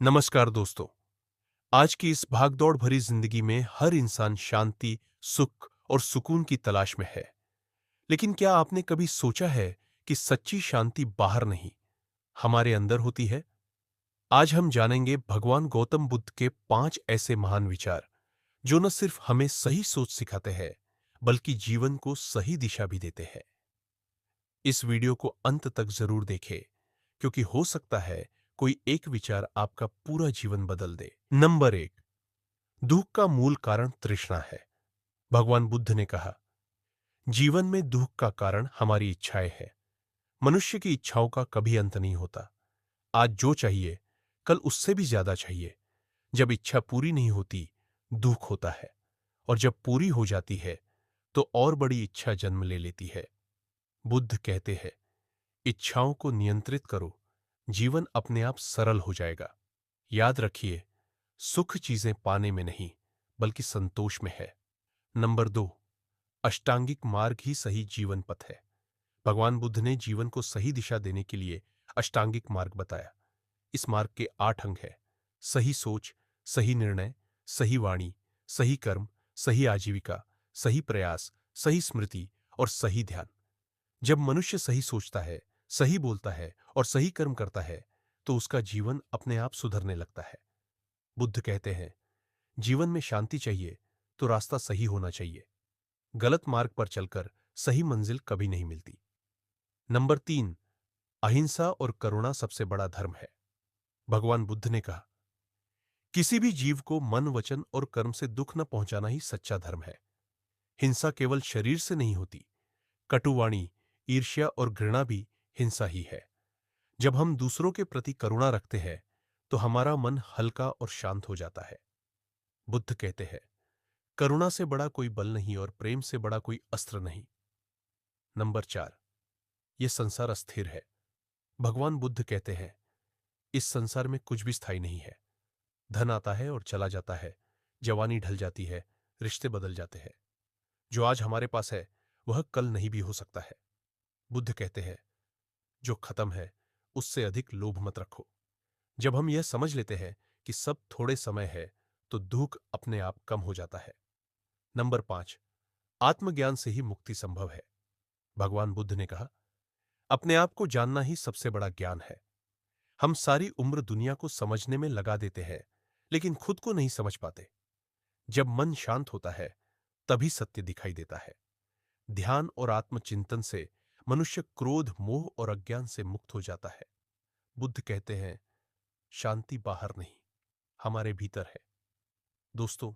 नमस्कार दोस्तों। आज की इस भागदौड़ भरी जिंदगी में हर इंसान शांति, सुख और सुकून की तलाश में है। लेकिन क्या आपने कभी सोचा है कि सच्ची शांति बाहर नहीं, हमारे अंदर होती है? आज हम जानेंगे भगवान गौतम बुद्ध के 5 ऐसे महान विचार, जो न सिर्फ हमें सही सोच सिखाते हैं, बल्कि जीवन को सही दिशा भी देते हैं। इस वीडियो को अंत तक जरूर देखें, क्योंकि हो सकता है कोई एक विचार आपका पूरा जीवन बदल दे। नंबर 1, दुख का मूल कारण तृष्णा है। भगवान बुद्ध ने कहा, जीवन में दुख का कारण हमारी इच्छाएं हैं। मनुष्य की इच्छाओं का कभी अंत नहीं होता। आज जो चाहिए, कल उससे भी ज्यादा चाहिए। जब इच्छा पूरी नहीं होती, दुख होता है, और जब पूरी हो जाती है, तो और बड़ी इच्छा जन्म ले लेती है। बुद्ध कहते हैं, इच्छाओं को नियंत्रित करो, जीवन अपने आप सरल हो जाएगा। याद रखिए, सुख चीजें पाने में नहीं, बल्कि संतोष में है। नंबर 2, अष्टांगिक मार्ग ही सही जीवन पथ है। भगवान बुद्ध ने जीवन को सही दिशा देने के लिए अष्टांगिक मार्ग बताया। इस मार्ग के 8 अंग हैं: सही सोच, सही निर्णय, सही वाणी, सही कर्म, सही आजीविका, सही प्रयास, सही स्मृति और सही ध्यान। जब मनुष्य सही सोचता है, सही बोलता है और सही कर्म करता है, तो उसका जीवन अपने आप सुधरने लगता है। बुद्ध कहते हैं, जीवन में शांति चाहिए तो रास्ता सही होना चाहिए। गलत मार्ग पर चलकर सही मंजिल कभी नहीं मिलती। नंबर 3, अहिंसा और करुणा सबसे बड़ा धर्म है। भगवान बुद्ध ने कहा, किसी भी जीव को मन, वचन और कर्म से दुख न पहुंचाना ही सच्चा धर्म है। हिंसा केवल शरीर से नहीं होती। कटुवाणी, ईर्ष्या और घृणा भी हिंसा ही है। जब हम दूसरों के प्रति करुणा रखते हैं, तो हमारा मन हल्का और शांत हो जाता है। बुद्ध कहते हैं, करुणा से बड़ा कोई बल नहीं और प्रेम से बड़ा कोई अस्त्र नहीं। नंबर 4, यह संसार अस्थिर है। भगवान बुद्ध कहते हैं, इस संसार में कुछ भी स्थायी नहीं है। धन आता है और चला जाता है, जवानी ढल जाती है, रिश्ते बदल जाते हैं। जो आज हमारे पास है, वह कल नहीं भी हो सकता है। बुद्ध कहते हैं, जो खत्म है, उससे अधिक लोभ मत रखो। जब हम यह समझ लेते हैं कि सब थोड़े समय है, तो दुख अपने आप कम हो जाता है। नंबर 5, आत्मज्ञान से ही मुक्ति संभव है। भगवान बुद्ध ने कहा, अपने आप को जानना ही सबसे बड़ा ज्ञान है। हम सारी उम्र दुनिया को समझने में लगा देते हैं, लेकिन खुद को नहीं समझ पाते। जब मन शांत होता है, तभी सत्य दिखाई देता है। ध्यान और आत्मचिंतन से मनुष्य क्रोध, मोह और अज्ञान से मुक्त हो जाता है। बुद्ध कहते हैं, शांति बाहर नहीं, हमारे भीतर है। दोस्तों,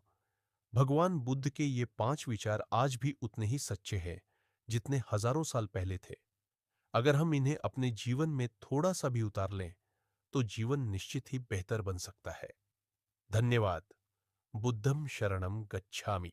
भगवान बुद्ध के ये 5 विचार आज भी उतने ही सच्चे हैं, जितने हजारों साल पहले थे। अगर हम इन्हें अपने जीवन में थोड़ा सा भी उतार लें, तो जीवन निश्चित ही बेहतर बन सकता है। धन्यवाद। बुद्धं शरणं गच्छामि।